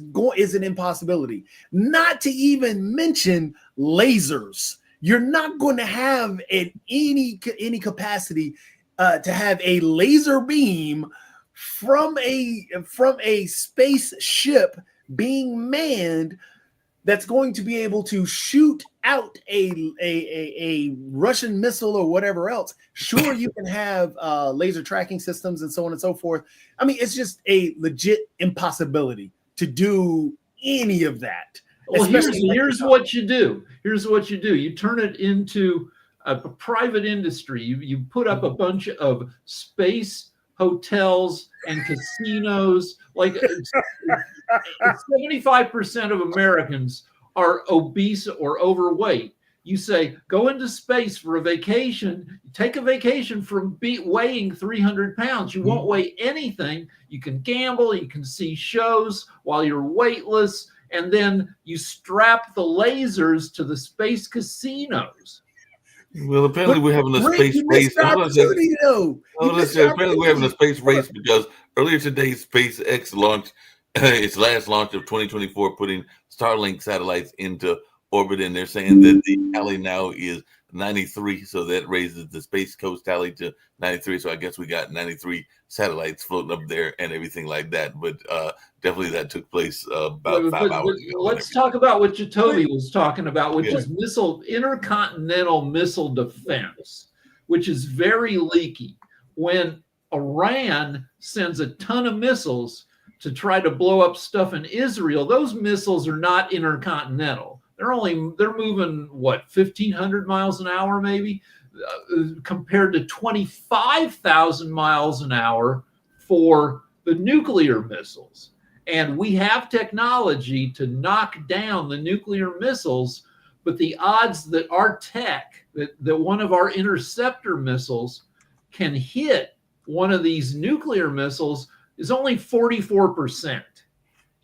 an impossibility. Not to even mention lasers. You're not going to have any capacity to have a laser beam from a spaceship being manned that's going to be able to shoot out a Russian missile or whatever else. Sure, you can have laser tracking systems and so on and so forth. I mean, it's just a legit impossibility to do any of that. Well, here's what you do. Here's what you do. You turn it into a private industry. You put up a bunch of space hotels and casinos. Like 75% of Americans are obese or overweight. You say, go into space for a vacation, take a vacation from weighing 300 pounds. You won't weigh anything. You can gamble, you can see shows while you're weightless, and then you strap the lasers to the space casinos. Well, apparently we're having a space race. Apparently we're having a space race because earlier today, SpaceX launched its last launch of 2024, putting Starlink satellites into orbit, and they're saying that the tally now is 93, so that raises the Space Coast tally to 93. So I guess we got 93 satellites floating up there and everything like that. But definitely that took place about 5 hours ago. Let's talk about what Jacoby was talking about, which is intercontinental missile defense, which is very leaky. When Iran sends a ton of missiles to try to blow up stuff in Israel, those missiles are not intercontinental. They're moving 1,500 miles an hour, maybe, compared to 25,000 miles an hour for the nuclear missiles. And we have technology to knock down the nuclear missiles, but the odds that our tech, that one of our interceptor missiles can hit one of these nuclear missiles is only 44%.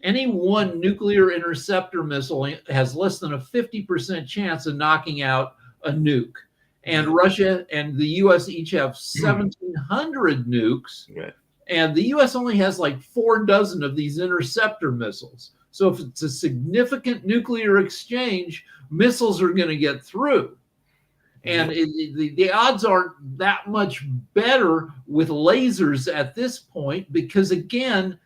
Any one nuclear interceptor missile has less than a 50% chance of knocking out a nuke. And Russia and the US each have 1,700 nukes. Right. And the US only has like 4 dozen of these interceptor missiles. So if it's a significant nuclear exchange, missiles are going to get through. And the odds aren't that much better with lasers at this point because, again,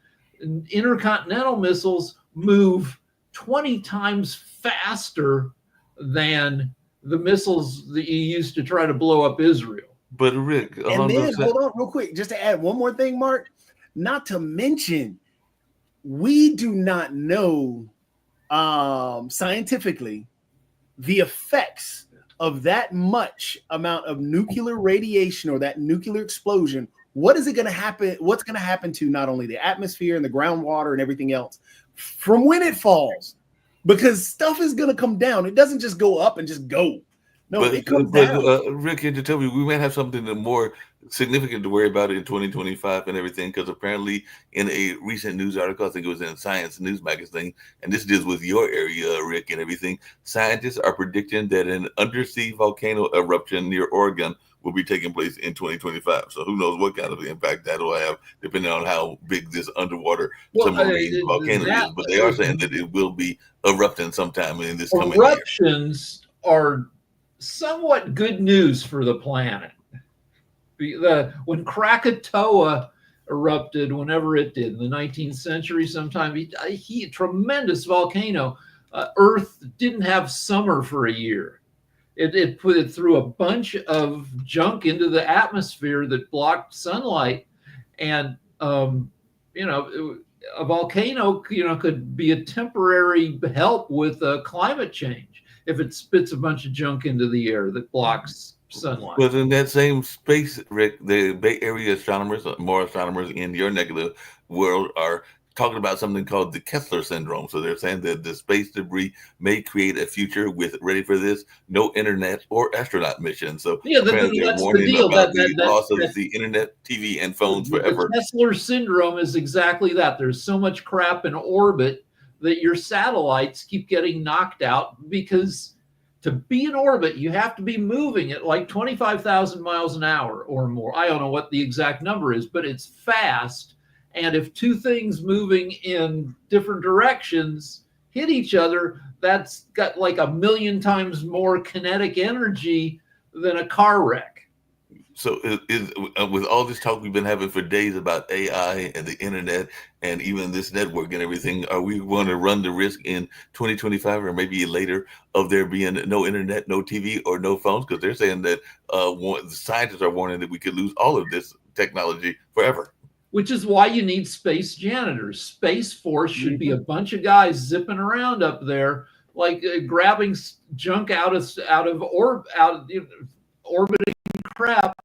intercontinental missiles move 20 times faster than the missiles that you used to try to blow up Israel. But Rick, and then hold on real quick, just to add one more thing, Mark, not to mention, we do not know scientifically the effects of that much amount of nuclear radiation or that nuclear explosion, what is it going to happen? What's going to happen to not only the atmosphere and the groundwater and everything else from when it falls? Because stuff is going to come down. It doesn't just go up and just go. No, it comes down. Rick, you tell me we might have something more significant to worry about in 2025 and everything, because apparently in a recent news article, I think it was in Science News magazine, and this deals with your area, Rick, and everything, scientists are predicting that an undersea volcano eruption near Oregon will be taking place in 2025. So who knows what kind of impact that will have, depending on how big this underwater submarine volcano is. But they are saying that it will be erupting sometime in this coming year. Eruptions are somewhat good news for the planet. When Krakatoa erupted, whenever it did, in the 19th century sometime, tremendous volcano, Earth didn't have summer for a year. It threw a bunch of junk into the atmosphere that blocked sunlight. And, a volcano, could be a temporary help with climate change if it spits a bunch of junk into the air that blocks sunlight. But in that same space, Rick, the Bay Area astronomers, more astronomers in your neck of the world, are talking about something called the Kessler syndrome. So they're saying that the space debris may create a future with, ready for this, no internet or astronaut missions. So they're warning about the loss of the internet, TV, and phones forever. The Kessler syndrome is exactly that. There's so much crap in orbit that your satellites keep getting knocked out, because to be in orbit, you have to be moving at like 25,000 miles an hour or more. I don't know what the exact number is, but it's fast. And if two things moving in different directions hit each other, that's got like 1,000,000 times more kinetic energy than a car wreck. So with all this talk we've been having for days about AI and the internet and even this network and everything, are we going to run the risk in 2025 or maybe later of there being no internet, no TV, or no phones? Because they're saying that the scientists are warning that we could lose all of this technology forever. Which is why you need space janitors. Space Force should be a bunch of guys zipping around up there, like grabbing junk out of orbiting crap.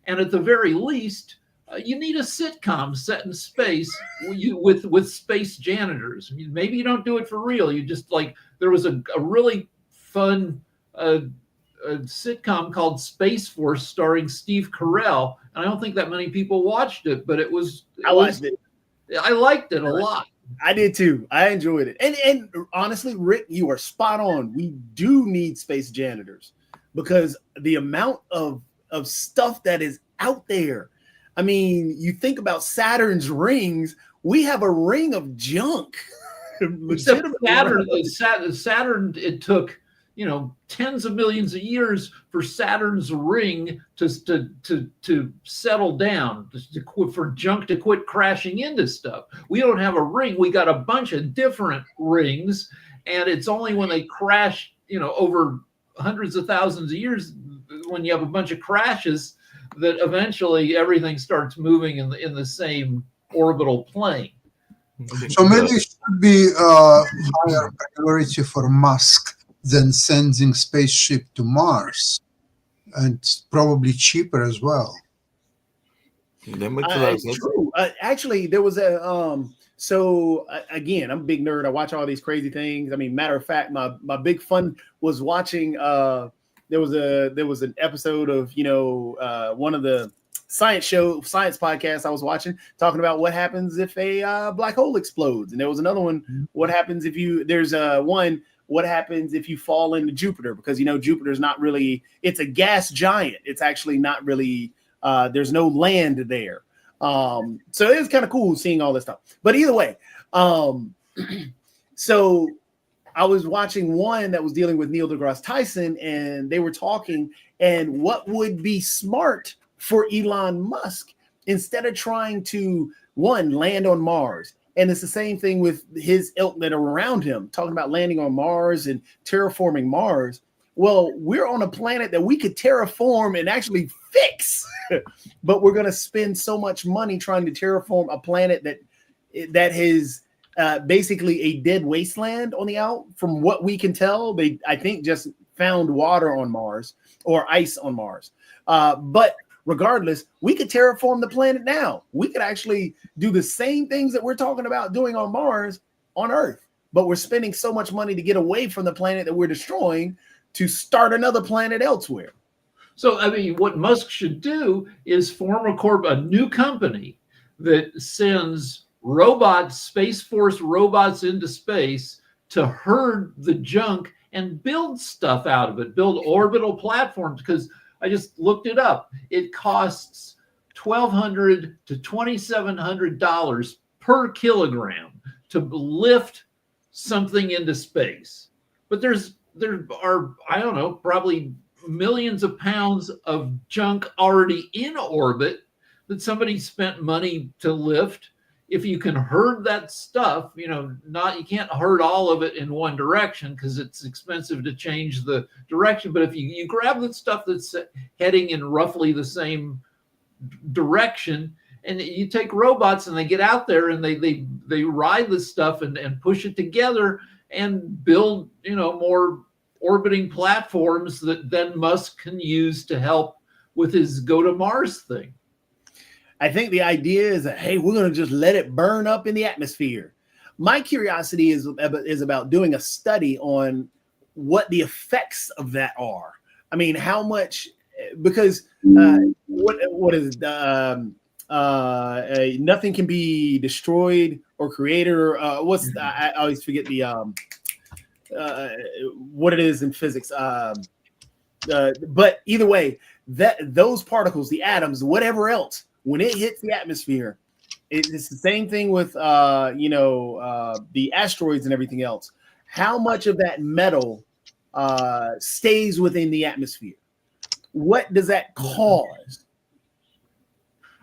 And at the very least, you need a sitcom set in space with space janitors. Maybe you don't do it for real. You just there was a really fun a sitcom called Space Force starring Steve Carell, and I don't think that many people watched it, but I liked it a lot. I did too. I enjoyed it. And honestly, Rick, you are spot on. We do need space janitors, because the amount of stuff that is out there. I mean, you think about Saturn's rings, we have a ring of junk. Except Saturn, it took tens of millions of years for Saturn's ring to settle down, for junk to quit crashing into stuff. We don't have a ring. We got a bunch of different rings, and it's only when they crash, over hundreds of thousands of years, when you have a bunch of crashes, that eventually everything starts moving in the same orbital plane. So maybe it should be a higher priority for Musk than sending spaceship to Mars, and probably cheaper as well. That makes a lot of sense. True. Actually, there was a so again, I'm a big nerd. I watch all these crazy things. I mean, matter of fact, my big fun was watching. There was an episode of one of the science podcasts I was watching, talking about what happens if a black hole explodes, and there was another one. What happens if what happens if you fall into Jupiter? Because Jupiter's not really, it's a gas giant. It's actually not really, there's no land there. So it was kind of cool seeing all this stuff. But either way, so I was watching one that was dealing with Neil deGrasse Tyson, and they were talking, and what would be smart for Elon Musk, instead of trying to land on Mars. And it's the same thing with his ilk that are around him, talking about landing on Mars and terraforming Mars. Well, we're on a planet that we could terraform and actually fix, but we're going to spend so much money trying to terraform a planet that has basically a dead wasteland on the out. From what we can tell, they, I think, just found water on Mars or ice on Mars. But regardless, we could terraform the planet now. We could actually do the same things that we're talking about doing on Mars on Earth. But we're spending so much money to get away from the planet that we're destroying to start another planet elsewhere. So, I mean, what Musk should do is form a new company that sends robots, Space Force robots into space to herd the junk and build stuff out of it, build orbital platforms. Because I just looked it up. It costs $1,200 to $2,700 per kilogram to lift something into space. But there are, I don't know, probably millions of pounds of junk already in orbit that somebody spent money to lift. If you can herd that stuff, you can't herd all of it in one direction because it's expensive to change the direction. But if you grab the stuff that's heading in roughly the same direction, and you take robots and they get out there and they ride this stuff and push it together and build, more orbiting platforms that then Musk can use to help with his go to Mars thing. I think the idea is that, hey, we're going to just let it burn up in the atmosphere. My curiosity is about doing a study on what the effects of that are. I mean, how much, because what is nothing can be destroyed or created, or I always forget the what it is in physics. But either way, those particles, the atoms, whatever else, when it hits the atmosphere, it's the same thing with the asteroids and everything else. How much of that metal stays within the atmosphere? What does that cause?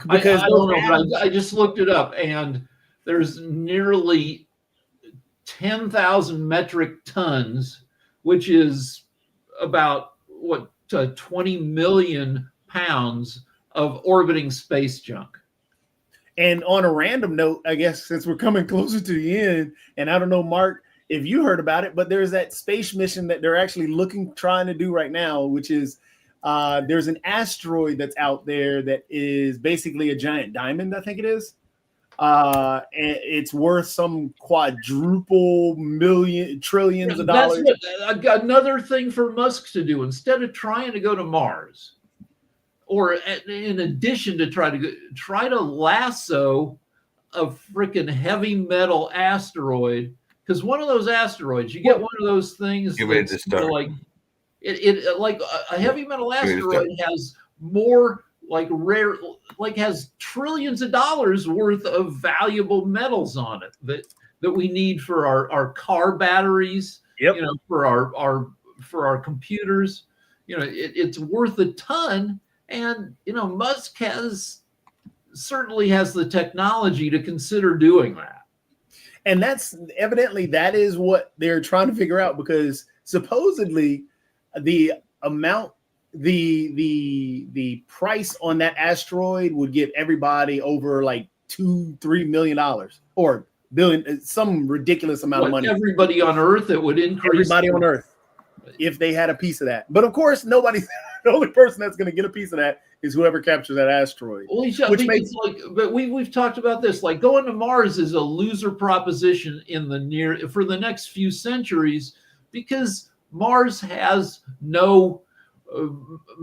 Because I don't know, but I just looked it up, and there's nearly 10,000 metric tons, which is about 20 million pounds of orbiting space junk. And on a random note, I guess since we're coming closer to the end, and I don't know, Mark, if you heard about it, but there's that space mission that they're actually trying to do right now, which is there's an asteroid that's out there that is basically a giant diamond, I think it is. And it's worth some quadruple trillions of dollars. That's another thing for Musk to do. Instead of trying to go to Mars, or in addition to try to lasso a freaking heavy metal asteroid, because one of those asteroids, you get one of those things that's like like a heavy metal asteroid has more has trillions of dollars worth of valuable metals on it that we need for our car batteries, for our computers. It's worth a ton. And, Musk certainly has the technology to consider doing that. And that is what they're trying to figure out, because supposedly the amount, the price on that asteroid would give everybody over like $2-3 million or billion, some ridiculous amount of money. Everybody on Earth, it would increase. Everybody on Earth, if they had a piece of that. But of course, the only person that's going to get a piece of that is whoever captures that asteroid. Well, but we've talked about this. Like, going to Mars is a loser proposition for the next few centuries, because Mars has no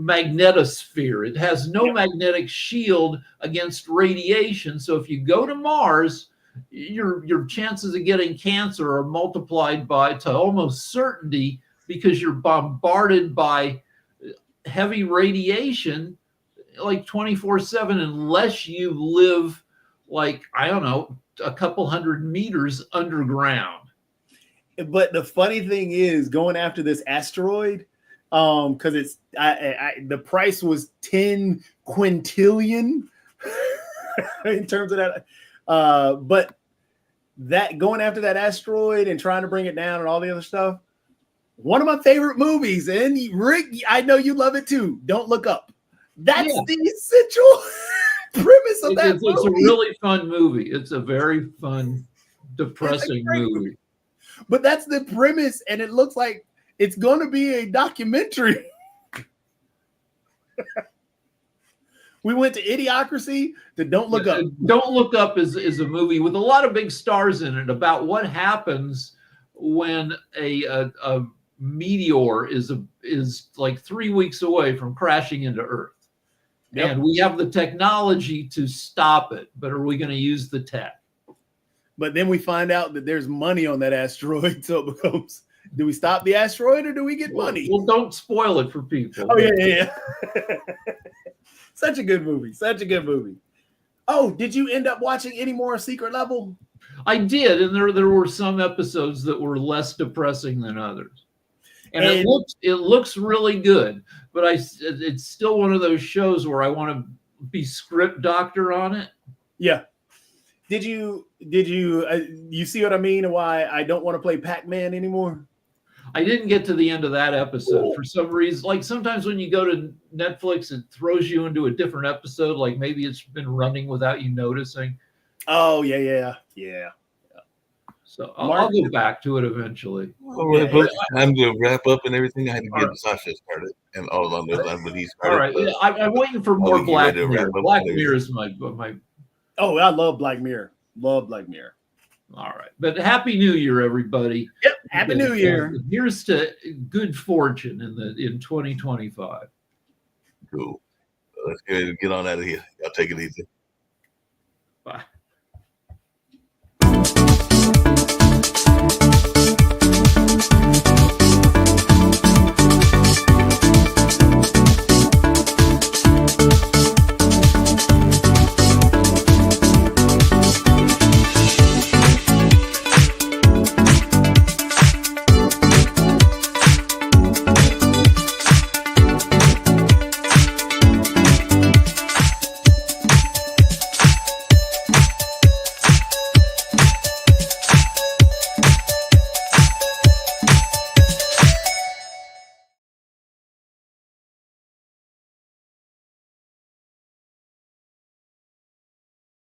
magnetosphere. It has no magnetic shield against radiation. So if you go to Mars, your chances of getting cancer are multiplied to almost certainty, because you're bombarded by heavy radiation like 24/7, unless you live a couple hundred meters underground. But the funny thing is, going after this asteroid, because it's the price was 10 quintillion in terms of that. But that going after that asteroid and trying to bring it down and all the other stuff, one of my favorite movies, and Rick, I know you love it too, Don't Look Up. That's the essential premise of that movie. It's a really fun movie. It's a very fun depressing great movie. But that's the premise, and it looks like it's going to be a documentary. We went to Idiocracy to Don't Look Up. Don't Look Up is a movie with a lot of big stars in it about what happens when a meteor is like 3 weeks away from crashing into Earth. Yep. And we have the technology to stop it, but are we going to use the tech? But then we find out that there's money on that asteroid, so it becomes, do we stop the asteroid or do we get money? Well, don't spoil it for people. Oh, yeah. Such a good movie. Such a good movie. Oh, did you end up watching any more Secret Level? I did, and there were some episodes that were less depressing than others. And it looks really good, but it's still one of those shows where I want to be script doctor on it. Yeah. Did you you see what I mean and why I don't want to play Pac-Man anymore? I didn't get to the end of that episode for some reason. Like sometimes when you go to Netflix, it throws you into a different episode. Like maybe it's been running without you noticing. Oh, yeah. So I'll go back to it eventually. All right, but time to wrap up and everything. I had to get Sasha started and all along those lines, but he started. All right, I'm waiting for more get Black ready to Mirror. wrap up Black and Mirror is my. Oh, I love Black Mirror. Love Black Mirror. All right, but Happy New Year, everybody. Yep, Happy New Year. Here's to good fortune in 2025. Cool. Let's get on out of here. Y'all take it easy. Bye.